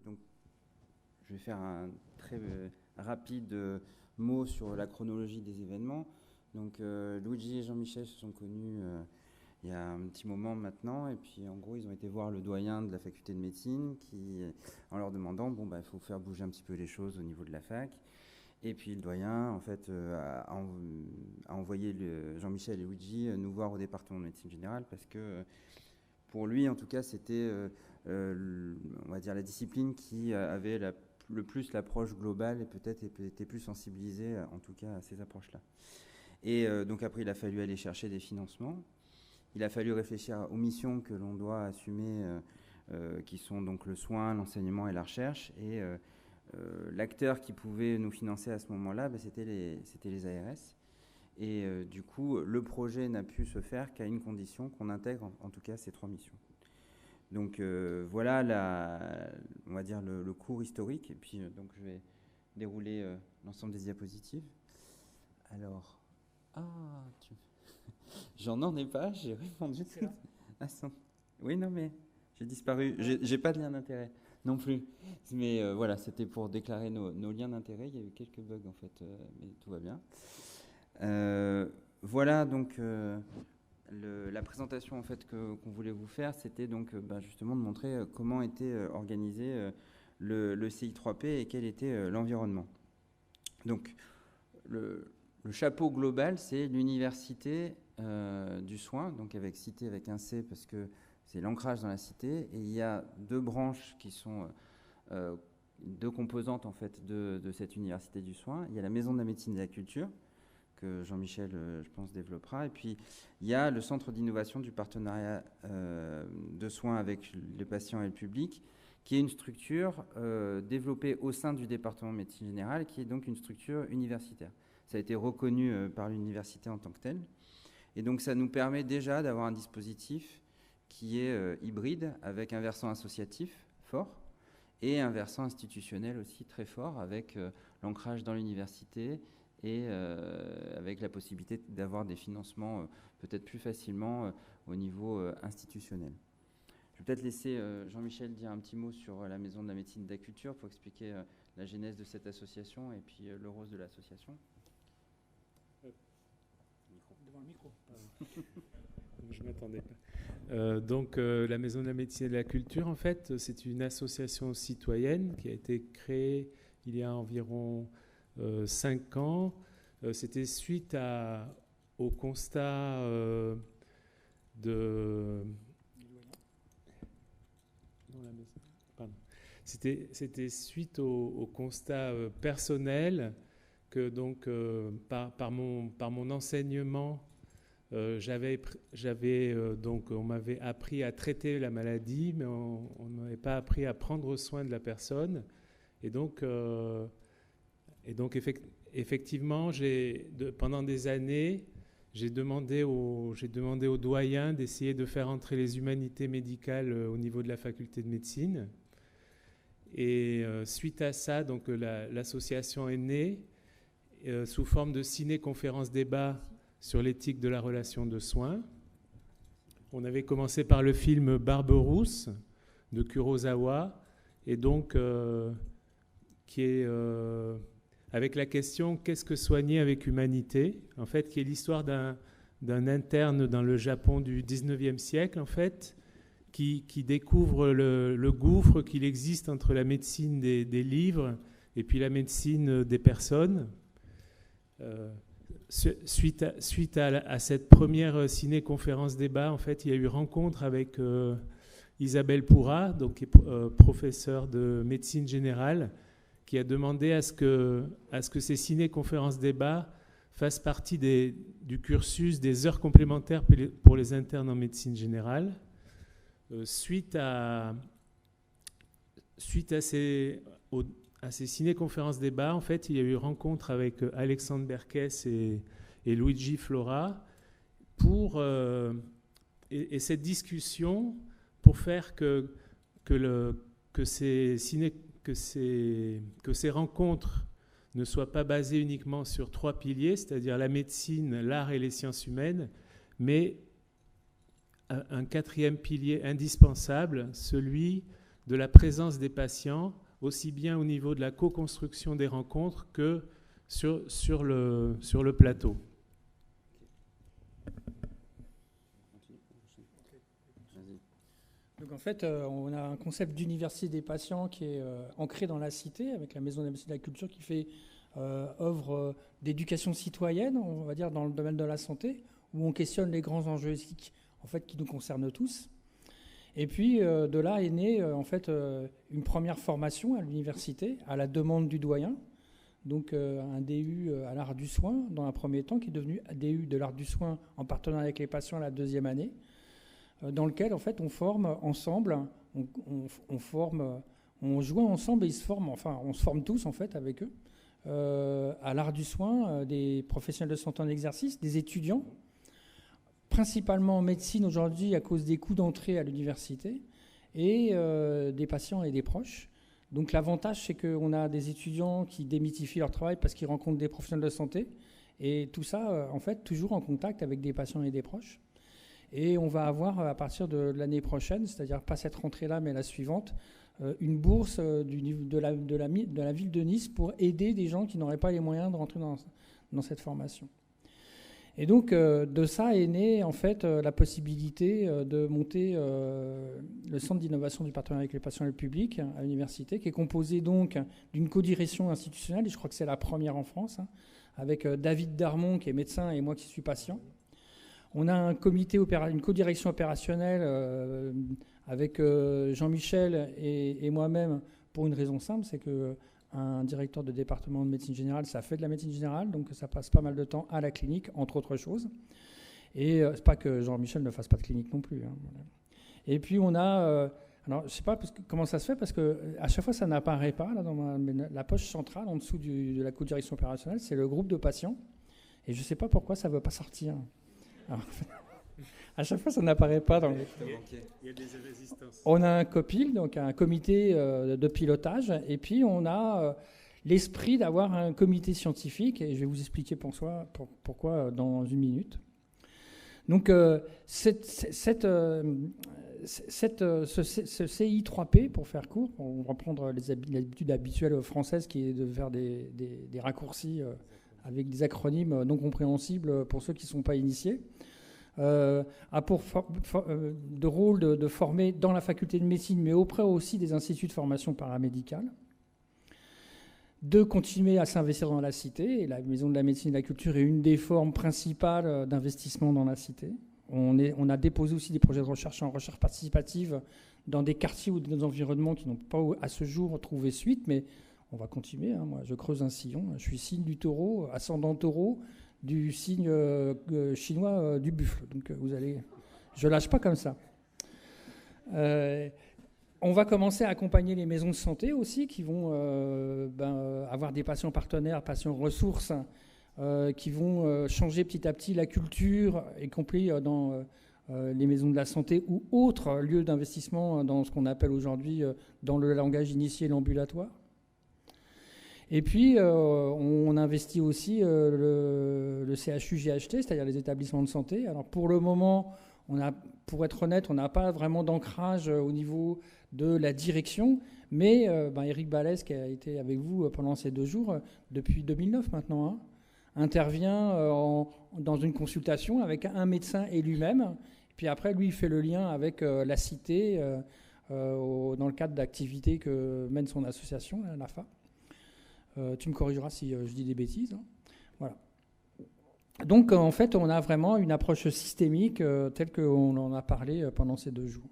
donc, je vais faire un très rapide mot sur la chronologie des événements. Donc, Luigi et Jean-Michel se sont connus il y a un petit moment maintenant, et puis en gros, ils ont été voir le doyen de la faculté de médecine en leur demandant, bon, bah, il faut faire bouger un petit peu les choses au niveau de la fac. Et puis le doyen, en fait, a envoyé Jean-Michel et Luigi nous voir au département de médecine générale parce que, pour lui, en tout cas, c'était, on va dire, la discipline qui avait le plus l'approche globale et peut-être était plus sensibilisée, en tout cas, à ces approches-là. Et donc après, il a fallu aller chercher des financements. Il a fallu réfléchir aux missions que l'on doit assumer, qui sont donc le soin, l'enseignement et la recherche. Et l'acteur qui pouvait nous financer à ce moment-là, c'était les ARS. Et du coup, le projet n'a pu se faire qu'à une condition, qu'on intègre en tout cas ces 3 missions. Donc voilà, on va dire le cours historique. Et puis donc je vais dérouler l'ensemble des diapositives. Alors, j'en ai pas, j'ai répondu. Oui, non, mais j'ai disparu. J'ai pas de lien d'intérêt non plus. Mais voilà, c'était pour déclarer nos liens d'intérêt. Il y a eu quelques bugs en fait, mais tout va bien. Voilà donc la présentation en fait qu'on voulait vous faire, c'était donc justement de montrer comment était organisé le CI3P et quel était l'environnement. Donc le chapeau global, c'est l'université du soin, donc avec cité avec un C parce que c'est l'ancrage dans la cité, et il y a 2 branches qui sont 2 composantes en fait de cette université du soin. Il y a la maison de la médecine et de la culture que Jean-Michel, je pense, développera, et puis il y a le centre d'innovation du partenariat de soins avec les patients et le public, qui est une structure développée au sein du département de médecine générale, qui est donc une structure universitaire. Ça a été reconnu par l'université en tant que tel. Et donc ça nous permet déjà d'avoir un dispositif qui est hybride, avec un versant associatif fort et un versant institutionnel aussi très fort, avec l'ancrage dans l'université et avec la possibilité d'avoir des financements peut-être plus facilement au niveau institutionnel. Je vais peut-être laisser Jean-Michel dire un petit mot sur la Maison de la médecine et de la culture pour expliquer la genèse de cette association et puis le rôle de l'association. Devant le micro. Je ne m'attendais pas. Donc, la Maison de la médecine et de la culture, en fait, c'est une association citoyenne qui a été créée il y a environ 5 ans. C'était suite au constat de... C'était suite au constat personnel que donc par mon enseignement, donc on m'avait appris à traiter la maladie, mais on ne m'avait pas appris à prendre soin de la personne. Et donc effectivement, pendant des années, j'ai demandé au doyen d'essayer de faire entrer les humanités médicales au niveau de la faculté de médecine. Et suite à ça, donc l'association est née sous forme de ciné-conférence-débat sur l'éthique de la relation de soins. On avait commencé par le film Barberousse de Kurosawa, et donc qui est avec la question « Qu'est-ce que soigner avec humanité ?» en fait, qui est l'histoire d'un interne dans le Japon du 19e siècle, en fait, qui découvre le gouffre qu'il existe entre la médecine des livres et puis la médecine des personnes. Suite à cette première ciné-conférence-débat, en fait, il y a eu rencontre avec Isabelle Pourra, donc, qui est professeure de médecine générale, qui a demandé à ce que ces ciné-conférences-débats fassent partie du cursus des heures complémentaires pour les internes en médecine générale. Suite à ces ciné-conférences-débats, en fait, il y a eu rencontre avec Alexandre Berkès et Luigi Flora et cette discussion pour faire que ces rencontres ne soient pas basées uniquement sur 3 piliers, c'est-à-dire la médecine, l'art et les sciences humaines, mais un 4e pilier indispensable, celui de la présence des patients, aussi bien au niveau de la co-construction des rencontres que sur le plateau. Donc en fait, on a un concept d'université des patients qui est ancré dans la cité, avec la Maison de la médecine et de la culture qui fait œuvre d'éducation citoyenne, on va dire, dans le domaine de la santé, où on questionne les grands enjeux éthiques en fait, qui nous concernent tous. Et puis, de là est née en fait, une première formation à l'université, à la demande du doyen, donc un DU à l'art du soin, dans un premier temps, qui est devenu DU de l'art du soin en partenariat avec les patients à la deuxième année, dans lequel en fait, on forme ensemble, on joue ensemble et ils se forment, enfin, on se forme tous en fait avec eux, à l'art du soin, des professionnels de santé en exercice, des étudiants, principalement en médecine aujourd'hui à cause des coûts d'entrée à l'université, et des patients et des proches. Donc l'avantage, c'est qu'on a des étudiants qui démystifient leur travail parce qu'ils rencontrent des professionnels de santé, et tout ça, en fait, toujours en contact avec des patients et des proches. Et on va avoir, à partir de l'année prochaine, c'est-à-dire pas cette rentrée-là, mais la suivante, une bourse de la ville de Nice pour aider des gens qui n'auraient pas les moyens de rentrer dans cette formation. Et donc, de ça est née, en fait, la possibilité de monter le centre d'innovation du partenariat avec les patients et le public à l'université, qui est composé donc d'une codirection institutionnelle, et je crois que c'est la première en France, hein, avec David Darmon, qui est médecin, et moi qui suis patient. On a un comité, une codirection opérationnelle avec Jean-Michel et moi-même, pour une raison simple, c'est que un directeur de département de médecine générale, ça fait de la médecine générale, donc ça passe pas mal de temps à la clinique, entre autres choses. Et c'est pas que Jean-Michel ne fasse pas de clinique non plus. Hein. Et puis on a, alors je sais pas comment ça se fait, parce que à chaque fois ça n'apparaît pas là, dans la poche centrale, en dessous de la co-direction opérationnelle, c'est le groupe de patients. Et je sais pas pourquoi ça veut pas sortir. Alors, à chaque fois, ça n'apparaît pas dans les... Il y a des résistances. On a un COPIL, donc un comité de pilotage, et puis on a l'esprit d'avoir un comité scientifique, et je vais vous expliquer pourquoi dans une minute. Donc, ce CI3P, pour faire court, on va prendre l'habitude habituelle française qui est de faire des raccourcis avec des acronymes non compréhensibles pour ceux qui ne sont pas initiés. A pour de rôle de former dans la faculté de médecine, mais auprès aussi des instituts de formation paramédicale, de continuer à s'investir dans la cité, et la Maison de la médecine et de la culture est une des formes principales d'investissement dans la cité. On a déposé aussi des projets de recherche en recherche participative dans des quartiers ou dans des environnements qui n'ont pas à ce jour trouvé suite, mais on va continuer. Hein. Moi, je creuse un sillon, je suis signe du taureau, ascendant taureau, du signe chinois du buffle. Donc je lâche pas comme ça. On va commencer à accompagner les maisons de santé aussi, qui vont avoir des patients partenaires, patients ressources, qui vont changer petit à petit la culture, y compris dans les maisons de la santé ou autres lieux d'investissement dans ce qu'on appelle aujourd'hui, dans le langage initié, l'ambulatoire. Et puis, on investit aussi le CHU-GHT, c'est-à-dire les établissements de santé. Alors, pour le moment, pour être honnête, on n'a pas vraiment d'ancrage au niveau de la direction, mais Éric Balès, qui a été avec vous pendant ces 2 jours, depuis 2009 maintenant, hein, intervient dans une consultation avec un médecin et lui-même. Puis après, lui, il fait le lien avec la cité dans le cadre d'activités que mène son association, l'AFA. Tu me corrigeras si je dis des bêtises. Hein. Voilà. Donc, en fait, on a vraiment une approche systémique telle qu'on en a parlé pendant ces 2 jours.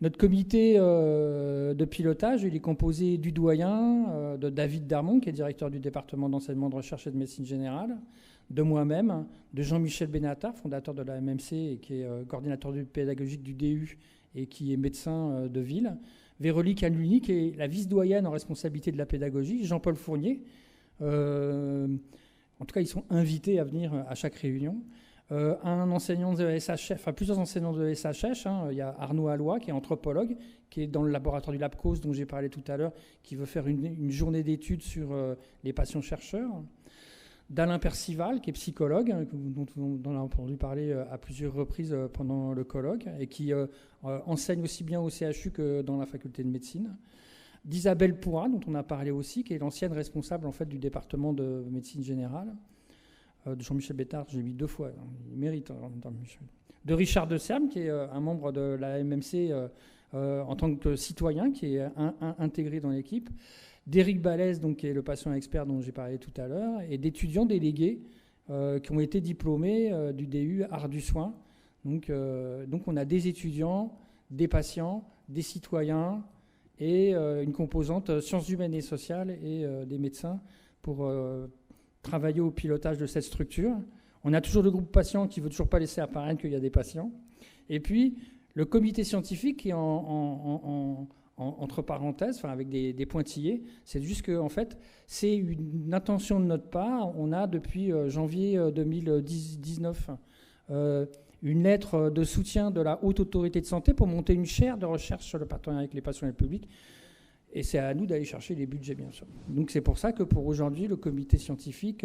Notre comité de pilotage, il est composé du doyen, de David Darmon, qui est directeur du département d'enseignement de recherche et de médecine générale, de moi-même, de Jean-Michel Benatar, fondateur de la MMC et qui est coordinateur pédagogique du DU et qui est médecin de ville, Véronique Anluni, qui est la vice-doyenne en responsabilité de la pédagogie, Jean-Paul Fournier. En tout cas, ils sont invités à venir à chaque réunion. Un enseignant de SHF, enfin plusieurs enseignants de SHF. Hein. Il y a Arnaud Alloy, qui est anthropologue, qui est dans le laboratoire du LabCause, dont j'ai parlé tout à l'heure, qui veut faire une journée d'études sur les patients chercheurs. d'Alain Percival, qui est psychologue, dont on a entendu parler à plusieurs reprises pendant le colloque, et qui enseigne aussi bien au CHU que dans la faculté de médecine. D'Isabelle Pourrat, dont on a parlé aussi, qui est l'ancienne responsable en fait, du département de médecine générale. De Jean-Michel Bétard, j'ai mis 2 fois, il mérite. De Richard de Serme, qui est un membre de la MMC en tant que citoyen, qui est intégré dans l'équipe. D'Éric Balès, donc, qui est le patient expert dont j'ai parlé tout à l'heure, et d'étudiants délégués qui ont été diplômés du DU Art du Soin. Donc on a des étudiants, des patients, des citoyens et une composante sciences humaines et sociales et des médecins pour travailler au pilotage de cette structure. On a toujours le groupe patient qui ne veut toujours pas laisser apparaître qu'il y a des patients. Et puis, le comité scientifique qui est entre parenthèses, enfin avec des pointillés. C'est juste que, en fait, c'est une intention de notre part. On a, depuis janvier 2019, une lettre de soutien de la Haute Autorité de Santé pour monter une chaire de recherche sur le partenariat avec les patients et le public. Et c'est à nous d'aller chercher les budgets, bien sûr. Donc c'est pour ça que pour aujourd'hui, le comité scientifique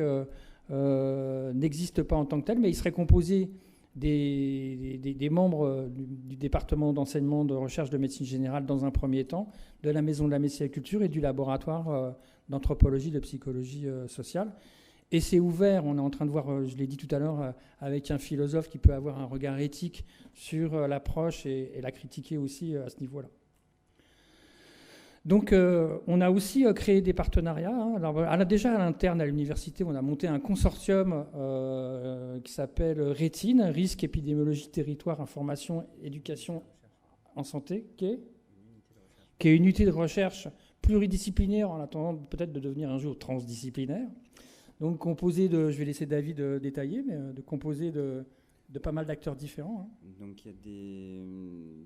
n'existe pas en tant que tel, mais il serait composé des membres du département d'enseignement de recherche de médecine générale dans un premier temps, de la maison de la médecine et la culture et du laboratoire d'anthropologie, de psychologie sociale. Et c'est ouvert, on est en train de voir, je l'ai dit tout à l'heure, avec un philosophe qui peut avoir un regard éthique sur l'approche et la critiquer aussi à ce niveau-là. Donc, on a aussi créé des partenariats. Alors, déjà, à l'interne, à l'université, on a monté un consortium qui s'appelle RETIN, Risque, Épidémiologie, Territoire, Information, Éducation en Santé, qui est une unité de recherche pluridisciplinaire en attendant peut-être de devenir un jour transdisciplinaire. Donc, composé de, je vais laisser David détailler, mais composé de pas mal d'acteurs différents. Donc il y a des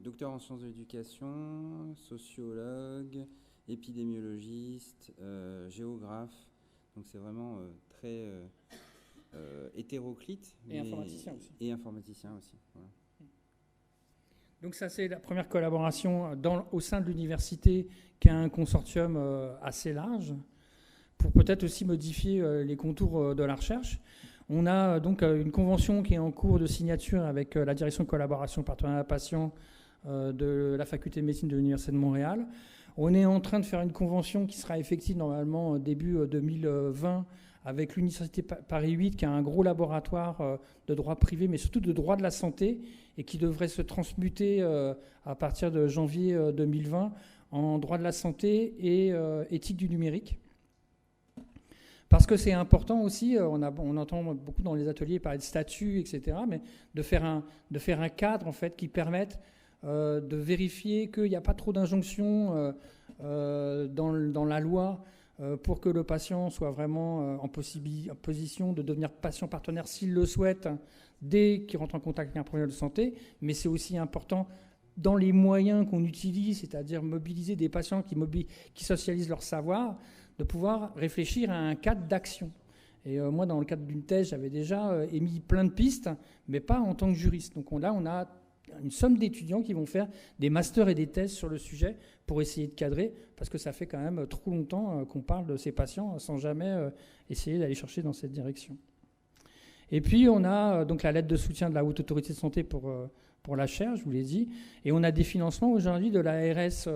docteurs en sciences de l'éducation, sociologues, épidémiologistes, géographes. Donc c'est vraiment très hétéroclite. Et informaticiens aussi. Et informaticiens aussi. Voilà. Donc ça c'est la première collaboration au sein de l'université qui a un consortium assez large pour peut-être aussi modifier les contours de la recherche. On a donc une convention qui est en cours de signature avec la direction de collaboration partenariat patient de la faculté de médecine de l'Université de Montréal. On est en train de faire une convention qui sera effective normalement début 2020 avec l'Université Paris 8 qui a un gros laboratoire de droit privé mais surtout de droit de la santé et qui devrait se transmuter à partir de janvier 2020 en droit de la santé et éthique du numérique. Parce que c'est important aussi, on entend beaucoup dans les ateliers parler de statut, etc., mais de faire un cadre en fait, qui permette de vérifier qu'il n'y a pas trop d'injonctions dans la loi pour que le patient soit vraiment en position de devenir patient partenaire s'il le souhaite dès qu'il rentre en contact avec un problème de santé. Mais c'est aussi important dans les moyens qu'on utilise, c'est-à-dire mobiliser des patients qui socialisent leur savoir, de pouvoir réfléchir à un cadre d'action. Et moi, dans le cadre d'une thèse, j'avais déjà émis plein de pistes, mais pas en tant que juriste. Donc là, on a une somme d'étudiants qui vont faire des masters et des thèses sur le sujet pour essayer de cadrer, parce que ça fait quand même trop longtemps qu'on parle de ces patients sans jamais essayer d'aller chercher dans cette direction. Et puis, on a donc la lettre de soutien de la Haute Autorité de Santé pour la chaire, je vous l'ai dit, et on a des financements aujourd'hui de l'ARS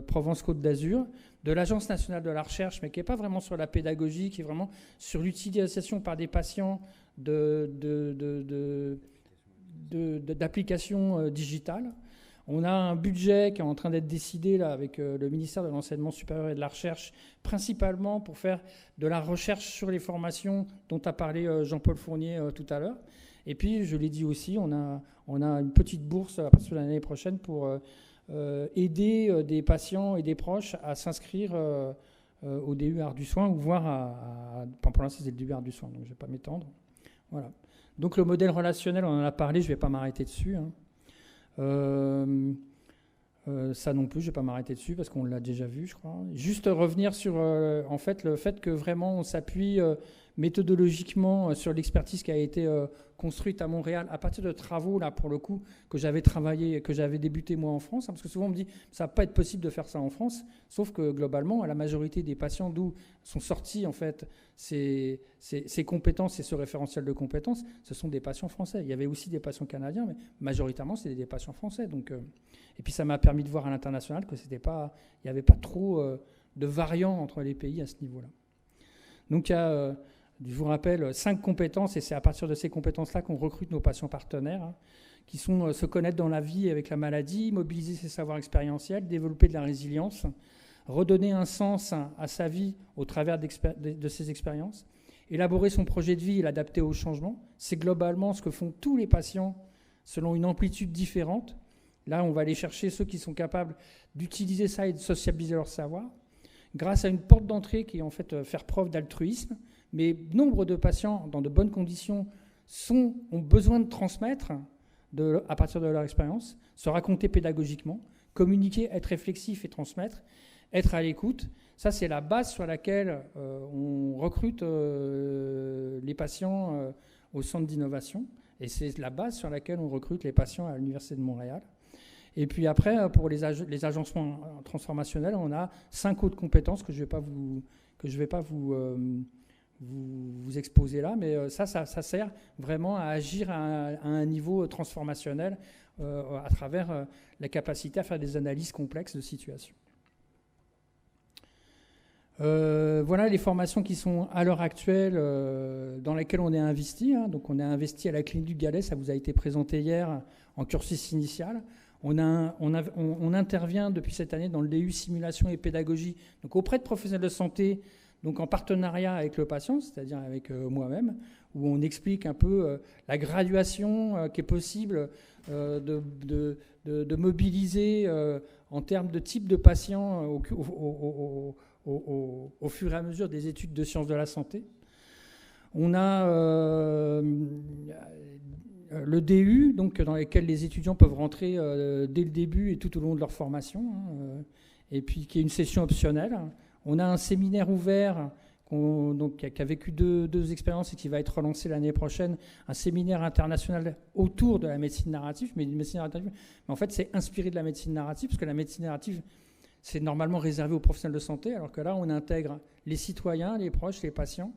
Provence-Côte d'Azur, de l'Agence nationale de la recherche, mais qui n'est pas vraiment sur la pédagogie, qui est vraiment sur l'utilisation par des patients d'applications digitales. On a un budget qui est en train d'être décidé là, avec le ministère de l'Enseignement supérieur et de la Recherche, principalement pour faire de la recherche sur les formations dont a parlé Jean-Paul Fournier tout à l'heure. Et puis, je l'ai dit aussi, on a une petite bourse à partir de l'année prochaine pour aider des patients et des proches à s'inscrire au DU Art du Soin ou voir pour l'instant, c'est le DU Art du Soin, donc je ne vais pas m'étendre. Voilà. Donc, le modèle relationnel, on en a parlé, je ne vais pas m'arrêter dessus. Ça non plus, je ne vais pas m'arrêter dessus parce qu'on l'a déjà vu, je crois. Juste revenir sur en fait, le fait que vraiment on s'appuie, méthodologiquement sur l'expertise qui a été construite à Montréal à partir de travaux, là, pour le coup, que j'avais travaillé, que j'avais débuté moi en France, hein, parce que souvent on me dit ça va pas être possible de faire ça en France, sauf que globalement, la majorité des patients d'où sont sortis en fait ces compétences et ce référentiel de compétences, ce sont des patients français. Il y avait aussi des patients canadiens, mais majoritairement c'était des patients français. Donc, et puis ça m'a permis de voir à l'international que il n'y avait pas trop de variants entre les pays à ce niveau-là. Donc il y a, je vous rappelle, 5 compétences, et c'est à partir de ces compétences-là qu'on recrute nos patients partenaires, hein, qui sont se connaître dans la vie avec la maladie, mobiliser ses savoirs expérientiels, développer de la résilience, redonner un sens à sa vie au travers de ses expériences, élaborer son projet de vie et l'adapter au changement. C'est globalement ce que font tous les patients selon une amplitude différente. Là, on va aller chercher ceux qui sont capables d'utiliser ça et de sociabiliser leur savoir, grâce à une porte d'entrée qui est en fait faire preuve d'altruisme. Mais nombre de patients, dans de bonnes conditions, ont besoin de transmettre à partir de leur expérience, se raconter pédagogiquement, communiquer, être réflexif et transmettre, être à l'écoute. Ça, c'est la base sur laquelle on recrute les patients au centre d'innovation. Et c'est la base sur laquelle on recrute les patients à l'Université de Montréal. Et puis après, pour les agencements transformationnels, on a 5 autres compétences que je ne vais pas vous exposer là, mais ça sert vraiment à agir à un niveau transformationnel à travers la capacité à faire des analyses complexes de situation. Voilà les formations qui sont à l'heure actuelle dans lesquelles on est investi. Hein. Donc on est investi à la Clinique du Galet, ça vous a été présenté hier en cursus initial. On intervient depuis cette année dans le DU Simulation et Pédagogie, donc auprès de professionnels de santé, donc en partenariat avec le patient, c'est-à-dire avec moi-même, où on explique un peu la graduation qui est possible de mobiliser en termes de type de patient au fur et à mesure des études de sciences de la santé. On a le DU, donc, dans lequel les étudiants peuvent rentrer dès le début et tout au long de leur formation, hein, et puis qui est une session optionnelle. On a un séminaire ouvert qui a vécu deux expériences et qui va être relancé l'année prochaine, un séminaire international autour de la médecine narrative, mais en fait c'est inspiré de la médecine narrative, parce que la médecine narrative c'est normalement réservé aux professionnels de santé, alors que là on intègre les citoyens, les proches, les patients.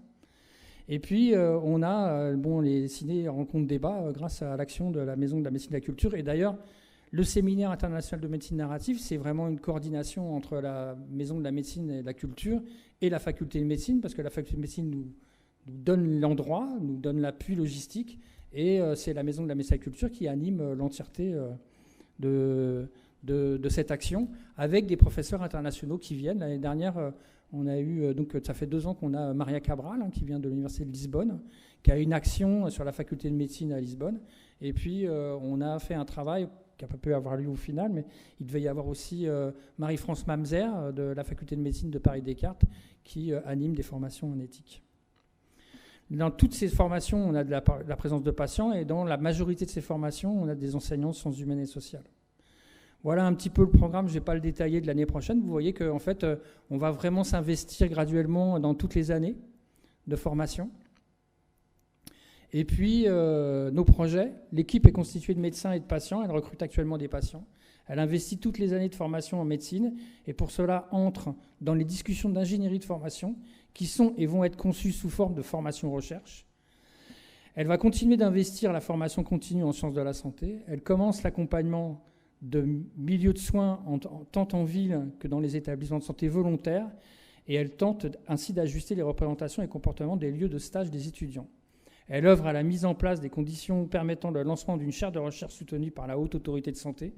Et puis on a les ciné rencontres débats grâce à l'action de la Maison de la médecine et de la culture. Et d'ailleurs, le séminaire international de médecine narrative, c'est vraiment une coordination entre la Maison de la médecine et de la culture et la faculté de médecine, parce que la faculté de médecine nous donne l'endroit, nous donne l'appui logistique, et c'est la Maison de la médecine et de la culture qui anime l'entièreté de cette action, avec des professeurs internationaux qui viennent. L'année dernière, on a eu, donc ça fait 2 ans qu'on a Maria Cabral, hein, qui vient de l'Université de Lisbonne, qui a une action sur la faculté de médecine à Lisbonne. Et puis, on a fait un travail qui n'a pas pu avoir lieu au final, mais il devait y avoir aussi Marie-France Mamzer de la faculté de médecine de Paris-Descartes qui anime des formations en éthique. Dans toutes ces formations, on a de la présence de patients, et dans la majorité de ces formations, on a des enseignants de sciences humaines et sociales. Voilà un petit peu le programme, je ne vais pas le détailler de l'année prochaine. Vous voyez qu'en fait, on va vraiment s'investir graduellement dans toutes les années de formation. Et puis, nos projets, l'équipe est constituée de médecins et de patients, elle recrute actuellement des patients. Elle investit toutes les années de formation en médecine, et pour cela entre dans les discussions d'ingénierie de formation qui sont et vont être conçues sous forme de formation-recherche. Elle va continuer d'investir la formation continue en sciences de la santé. Elle commence l'accompagnement de milieux de soins tant en ville que dans les établissements de santé volontaires, et elle tente ainsi d'ajuster les représentations et comportements des lieux de stage des étudiants. Elle œuvre à la mise en place des conditions permettant le lancement d'une chaire de recherche soutenue par la Haute Autorité de Santé,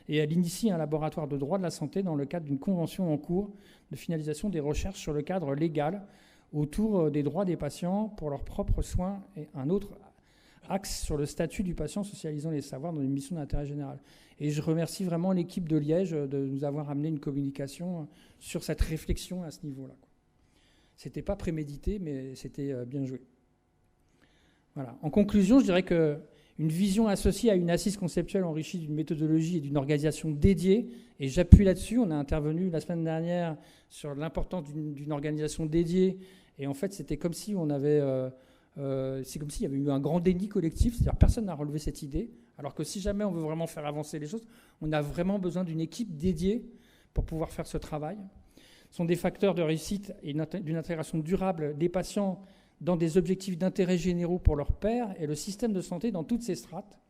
et elle initie un laboratoire de droit de la santé dans le cadre d'une convention en cours de finalisation des recherches sur le cadre légal autour des droits des patients pour leurs propres soins, et un autre axe sur le statut du patient socialisant les savoirs dans une mission d'intérêt général. Et je remercie vraiment l'équipe de Liège de nous avoir amené une communication sur cette réflexion à ce niveau-là. C'était pas prémédité, mais c'était bien joué. Voilà. En conclusion, je dirais que une vision associée à une assise conceptuelle enrichie d'une méthodologie et d'une organisation dédiée. Et j'appuie là-dessus. On a intervenu la semaine dernière sur l'importance d'une organisation dédiée. Et en fait, c'était comme si on avait... c'est comme s'il y avait eu un grand déni collectif. C'est-à-dire personne n'a relevé cette idée. Alors que si jamais on veut vraiment faire avancer les choses, on a vraiment besoin d'une équipe dédiée pour pouvoir faire ce travail. Ce sont des facteurs de réussite et d'une intégration durable des patients dans des objectifs d'intérêt généraux pour leurs pairs et le système de santé dans toutes ses strates.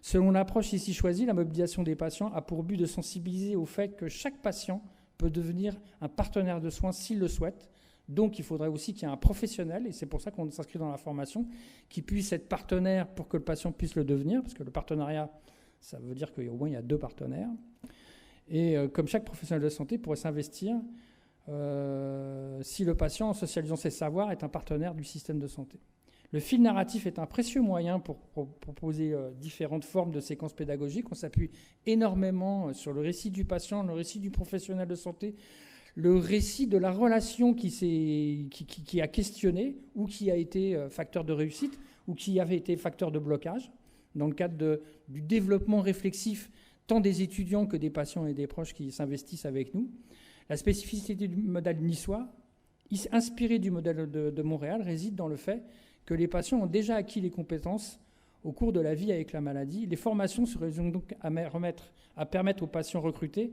Selon l'approche ici choisie, la mobilisation des patients a pour but de sensibiliser au fait que chaque patient peut devenir un partenaire de soins s'il le souhaite. Donc il faudrait aussi qu'il y ait un professionnel, et c'est pour ça qu'on s'inscrit dans la formation, qui puisse être partenaire pour que le patient puisse le devenir, parce que le partenariat, ça veut dire qu'au moins il y a 2 partenaires. Et comme chaque professionnel de santé pourrait s'investir si le patient, en socialisant ses savoirs, est un partenaire du système de santé. Le fil narratif est un précieux moyen pour proposer différentes formes de séquences pédagogiques. On s'appuie énormément sur le récit du patient, le récit du professionnel de santé, le récit de la relation qui a questionné ou qui a été facteur de réussite ou qui avait été facteur de blocage dans le cadre du développement réflexif tant des étudiants que des patients et des proches qui s'investissent avec nous. La spécificité du modèle niçois, inspiré du modèle de Montréal, réside dans le fait que les patients ont déjà acquis les compétences au cours de la vie avec la maladie. Les formations se résument donc à permettre aux patients recrutés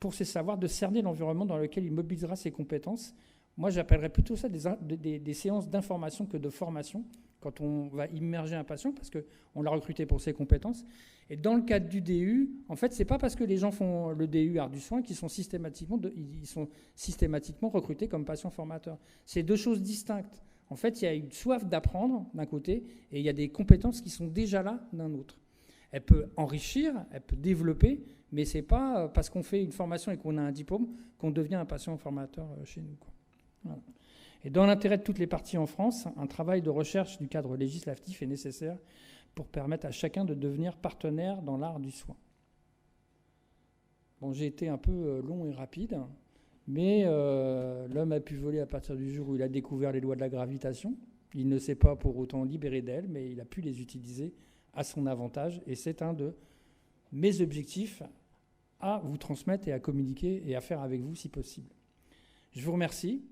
pour ces savoirs de cerner l'environnement dans lequel il mobilisera ses compétences. Moi, j'appellerais plutôt ça des séances d'information que de formation, quand on va immerger un patient, parce qu'on l'a recruté pour ses compétences. Et dans le cadre du DU, en fait, ce n'est pas parce que les gens font le DU art du soin qu'ils sont systématiquement recrutés comme patients formateurs. C'est 2 choses distinctes. En fait, il y a une soif d'apprendre d'un côté, et il y a des compétences qui sont déjà là d'un autre. Elle peut enrichir, elle peut développer, mais ce n'est pas parce qu'on fait une formation et qu'on a un diplôme qu'on devient un patient formateur chez nous, quoi. Voilà. Et dans l'intérêt de toutes les parties en France, un travail de recherche du cadre législatif est nécessaire pour permettre à chacun de devenir partenaire dans l'art du soin. Bon, j'ai été un peu long et rapide, mais l'homme a pu voler à partir du jour où il a découvert les lois de la gravitation. Il ne s'est pas pour autant libéré d'elles, mais il a pu les utiliser à son avantage. Et c'est un de mes objectifs à vous transmettre et à communiquer et à faire avec vous si possible. Je vous remercie.